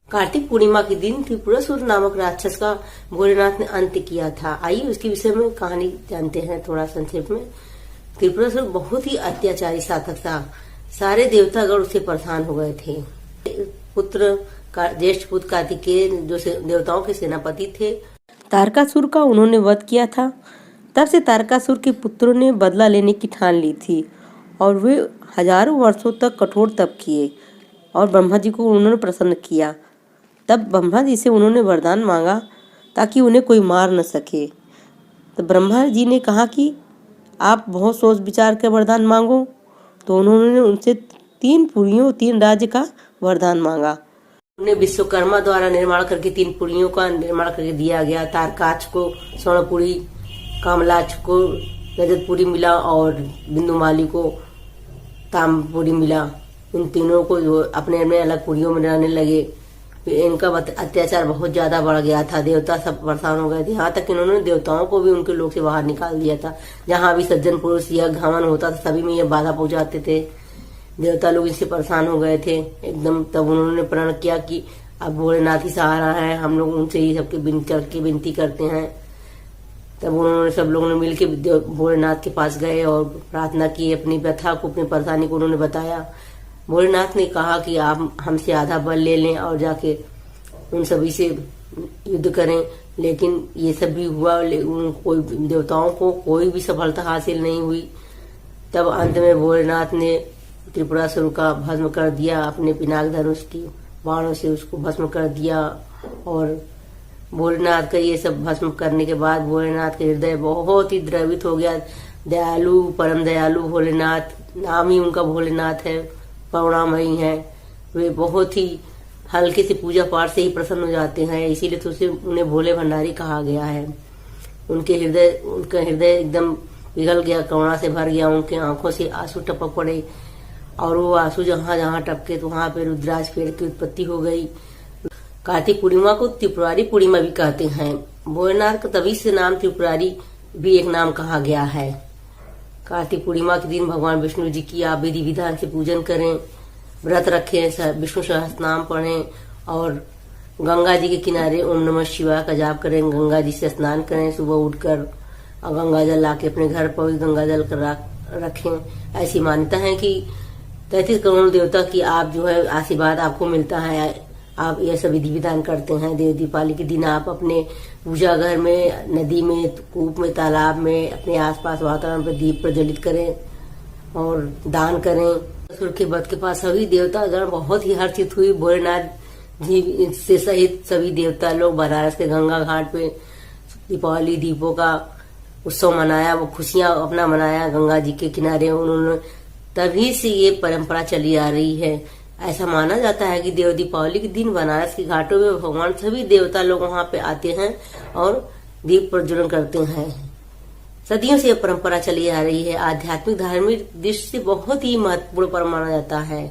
कार्तिक पूर्णिमा के दिन त्रिपुरासुर नामक राक्षस का भोलेनाथ ने अंत किया था। आइए उसके विषय में कहानी जानते हैं थोड़ा संक्षेप में। त्रिपुरासुर बहुत ही अत्याचारी शासक था। सारे देवतागण उससे परेशान हो गए थे। पुत्र ज्येष्ठ पुत्र कार्तिकेय जो देवताओं के सेनापति थे, तारकासुर का उन्होंने वध किया था। तब से तारकासुर के पुत्रों ने बदला लेने की ठान ली थी और वे हजारों वर्षों तक कठोर तप किए और ब्रह्मा जी को उन्होंने प्रसन्न किया। तब ब्रह्मा जी से उन्होंने वरदान मांगा ताकि उन्हें कोई मार न सके। तो ब्रह्मा जी ने कहा कि आप बहुत सोच विचार कर वरदान मांगो। तो उन्होंने उनसे 3 पुरियों 3 राज्य का वरदान मांगा। उन्हें विश्वकर्मा द्वारा निर्माण करके 3 पुरियों का निर्माण करके दिया गया। तारकाच को स्वर्णपुरी, कामलाच को रजतपुरी मिला और बिंदुमाली को तामपुरी मिला। इन तीनों को जो अपने अपने अलग पुरियों में रहने लगे। इनका अत्याचार बहुत ज्यादा बढ़ गया था। देवता सब परेशान हो गए थे। यहाँ तक इन्होंने देवताओं को भी उनके लोक से बाहर निकाल दिया था। जहाँ भी सज्जन पुरुष या घमन होता था सभी में ये बाधा पहुंचाते थे। देवता लोग इससे परेशान हो गए थे एकदम। तब उन्होंने प्रण किया कि अब भोलेनाथ ही सहारा है, हम लोग उनसे ही सबके विनती करते हैं। तब उन्होंने सब लोगों ने मिलकर भोलेनाथ के पास गए और प्रार्थना की। अपनी व्यथा को, अपनी परेशानी को उन्होंने बताया। भोलेनाथ ने कहा कि आप हमसे आधा बल ले लें और जाके उन सभी से युद्ध करें। लेकिन ये सब भी हुआ, कोई देवताओं को कोई भी सफलता हासिल नहीं हुई। तब अंत में भोलेनाथ ने त्रिपुरासुर का भस्म कर दिया। अपने पिनाक धनुष की बाणों से उसको भस्म कर दिया। और भोलेनाथ का ये सब भस्म करने के बाद भोलेनाथ का हृदय बहुत ही द्रवित हो गया। दयालु, परम दयालु भोलेनाथ, नाम ही उनका भोलेनाथ है, करुणामयी है। वे बहुत ही हल्के से पूजा पाठ से ही प्रसन्न हो जाते हैं, इसीलिए तो उन्हें भोले भंडारी कहा गया है। उनका हृदय एकदम पिघल गया, करुणा से भर गया। उनके आंखों से आंसू टपक पड़े और वो आंसू जहाँ जहाँ टपके तो वहां पे रुद्राक्ष पेड़ की उत्पत्ति हो गई। कार्तिक पूर्णिमा को त्रिपुरारी पूर्णिमा भी कहते हैं। भोलेनाथ का तभी से नाम त्रिपुरारी भी एक नाम कहा गया है। कार्तिक पूर्णिमा के दिन भगवान विष्णु जी की आप विधि विधान से पूजन करें, व्रत रखें, विष्णु सहस्त्र नाम पढ़ें और गंगा जी के किनारे ओम नमः शिवाय का जाप करें। गंगा जी से स्नान करें सुबह उठकर और गंगा जल लाके अपने घर पर गंगा जल कर रखें। ऐसी मान्यता है कि 33 करोड़ देवता की आप जो है आशीर्वाद आपको मिलता है। आप यह सब विधि विधान करते हैं। देव दीपावली के दिन आप अपने पूजा घर में, नदी में, कूप में, तालाब में, अपने आसपास वातावरण पर दीप प्रज्वलित करें और दान करें। असुर के वध के पास सभी देवतागण बहुत ही हर्षित हुई। भोलेनाथ जी से सहित सभी देवता लोग बनारस के गंगा घाट पे दीपावली दीपों का उत्सव मनाया। वो खुशियां अपना मनाया गंगा जी के किनारे। उन्होंने तभी से ये परंपरा चली आ रही है। ऐसा माना जाता है कि देव दीपावली के दिन बनारस के घाटों में भगवान सभी देवता लोग वहां पे आते हैं और दीप प्रज्वलन करते हैं। सदियों से यह परंपरा चली आ रही है। आध्यात्मिक धार्मिक दृष्टि से बहुत ही महत्वपूर्ण पर्व माना जाता है।